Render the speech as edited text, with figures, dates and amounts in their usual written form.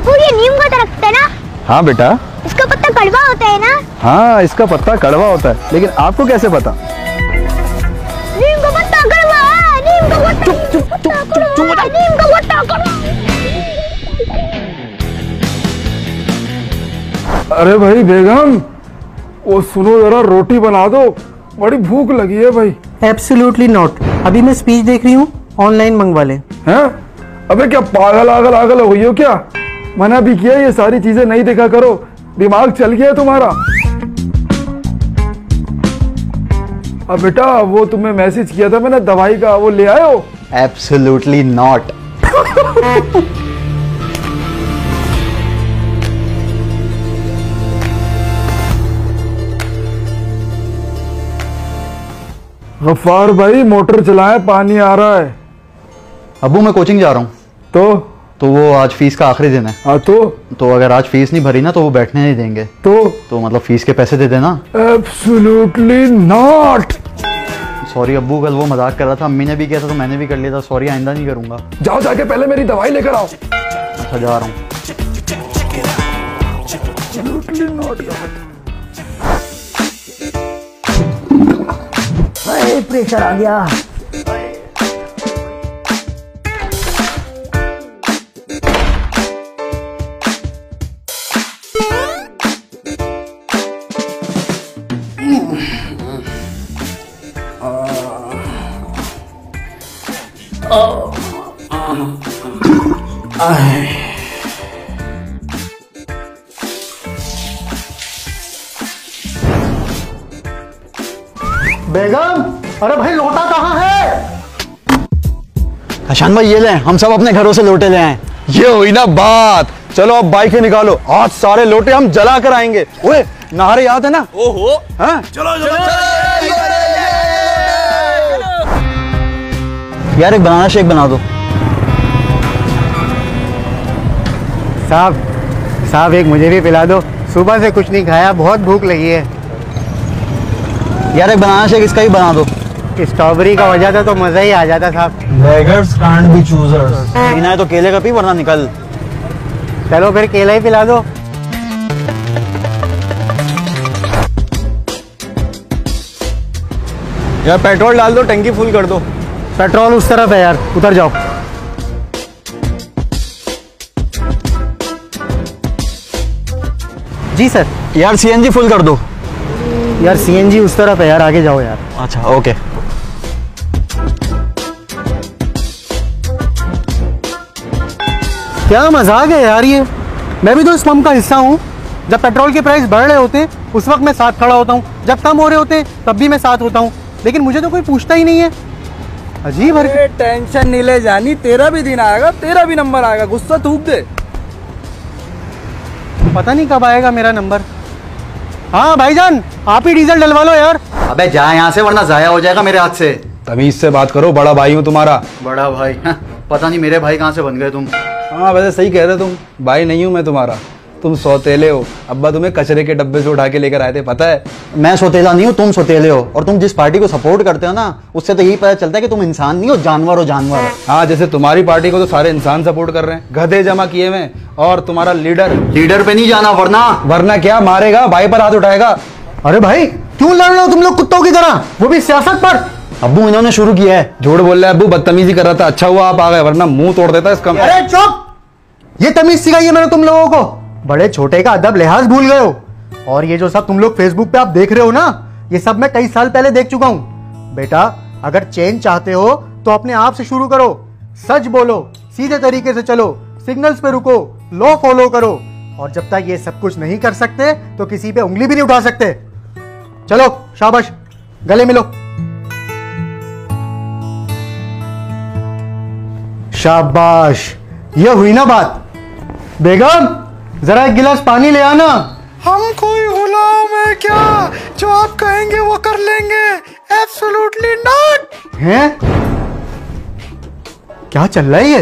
बापू ये नीम का दरख्त है ना? हाँ बेटा। इसका पत्ता कड़वा होता है ना? हाँ इसका पत्ता कड़वा होता है, लेकिन आपको कैसे पता? नीम का पत्ता कड़वा है, नीम का पत्ता नीम का पत्ता कड़वा। अरे भाई बेगम, वो सुनो जरा, रोटी बना दो, बड़ी भूख लगी है भाई। एब्सोल्युटली नॉट, अभी मैं स्पीच देख रही हूँ, ऑनलाइन मंगवा ले। हैं? अबे क्या पागल आगल हो गई हो क्या? मना भी किया ये सारी चीजें नहीं देखा करो, दिमाग चल गया तुम्हारा। अब बेटा वो तुम्हें मैसेज किया था मैंने दवाई का, वो ले आए हो? Absolutely not. गफ्फार भाई मोटर चलाए, पानी आ रहा है। अबू मैं कोचिंग जा रहा हूँ। तो वो आज फीस का आखिरी दिन है। हाँ तो अगर आज फीस नहीं भरी ना तो वो बैठने नहीं देंगे। तो मतलब फीस के पैसे दे देना। Absolutely not. सॉरी अब्बू, कल वो मजाक कर रहा था, अम्मी ने भी किया था तो मैंने भी कर लिया था। सॉरी, आइंदा नहीं करूंगा। जाओ जाके पहले मेरी दवाई लेकर आओ। अच्छा जा रहा हूँ। प्रेशर आ गया। बेगम, अरे भाई लोटा कहाँ है? हशान भाई ये लें, हम सब अपने घरों से लोटे ले आए। ये हुई ना बात। चलो अब बाइकें निकालो, आज सारे लोटे हम जला कर आएंगे। ओए नहारे याद है ना? ओहो हाँ? चलो चलो यार एक बनाना शेक बना दो। साहब एक मुझे भी पिला दो, सुबह से कुछ नहीं खाया, बहुत भूख लगी है। यार एक बनाना शेक इसका ही बना दो। स्ट्रॉबेरी का वजह था तो मजा ही आ जाता साहब। Beggars can't be choosers. पीना है तो केले का पी, वरना निकल। चलो फिर केला ही पिला दो। यार पेट्रोल डाल दो, टंकी फुल कर दो। पेट्रोल उस तरफ है यार, उतर जाओ। जी सर। यार सीएनजी फुल कर दो। यार सीएनजी उस तरफ है यार, आगे जाओ यार। अच्छा ओके। क्या मजाक है यार ये। मैं भी तो इस पंप का हिस्सा हूँ। जब पेट्रोल के प्राइस बढ़ रहे होते हैं उस वक्त मैं साथ खड़ा होता हूँ, जब कम हो रहे होते हैं तब भी मैं साथ होता हूँ, लेकिन मुझे तो कोई पूछता ही नहीं है। अजीब है। टेंशन नहीं ले जानी, तेरा भी दिन आएगा, तेरा भी नंबर आएगा, गुस्सा थूक दे। पता नहीं कब आएगा मेरा नंबर। हाँ भाईजान, आप ही डीजल डलवा लो यार। अबे जा यहाँ से, वरना जाया हो जाएगा मेरे हाथ से। तमीज से बात करो, बड़ा भाई हूँ तुम्हारा। बड़ा भाई? पता नहीं मेरे भाई कहाँ से बन गए तुम। हाँ वैसे सही कह रहे तुम, भाई नहीं हूँ मैं तुम्हारा, तुम सौतेले हो। अब्बा तुम्हें कचरे के डब्बे से उठा के लेकर आए थे, पता है? मैं सौतेला नहीं हूँ, तुम सौतेले हो। और तुम जिस पार्टी को सपोर्ट करते हो ना, उससे तो यही पता चलता है कि तुम इंसान नहीं हो, जानवर हो, जानवर। हाँ जैसे तुम्हारी पार्टी को तो सारे इंसान सपोर्ट कर रहे हैं, गधे जमा किए हुए, और तुम्हारा लीडर पे नहीं जाना, वरना क्या मारेगा, भाई पर हाथ उठाएगा। अरे भाई क्यों लड़ रहे हो तुम लोग कुत्तों की तरह, वो भी सियासत पर? अब्बू इन्होंने शुरू किया है। झूठ बोल रहा है अब्बू, बदतमीजी कर रहा था। अच्छा हुआ आप आ गए, वरना मुंह तोड़ देता इसका। अरे चुप, ये तमीज सिखाई है मैंने तुम लोगों को। बड़े छोटे का अदब लिहाज भूल गए हो। और ये जो सब तुम लोग फेसबुक पे आप देख रहे हो ना, ये सब मैं कई साल पहले देख चुका हूं। बेटा अगर चेंज चाहते हो तो अपने आप से शुरू करो, सच बोलो, सीधे तरीके से चलो, सिग्नल्स पे रुको, लॉ फॉलो करो। और जब तक ये सब कुछ नहीं कर सकते तो किसी पे उंगली भी नहीं उठा सकते। चलो शाबाश, गले मिलो। शाबाश, ये हुई ना बात। बेगम जरा एक गिलास पानी ले आना। हम कोई गुलाम है क्या? जो आप कहेंगे वो कर लेंगे। Absolutely not. हैं? क्या चल रहा है ये?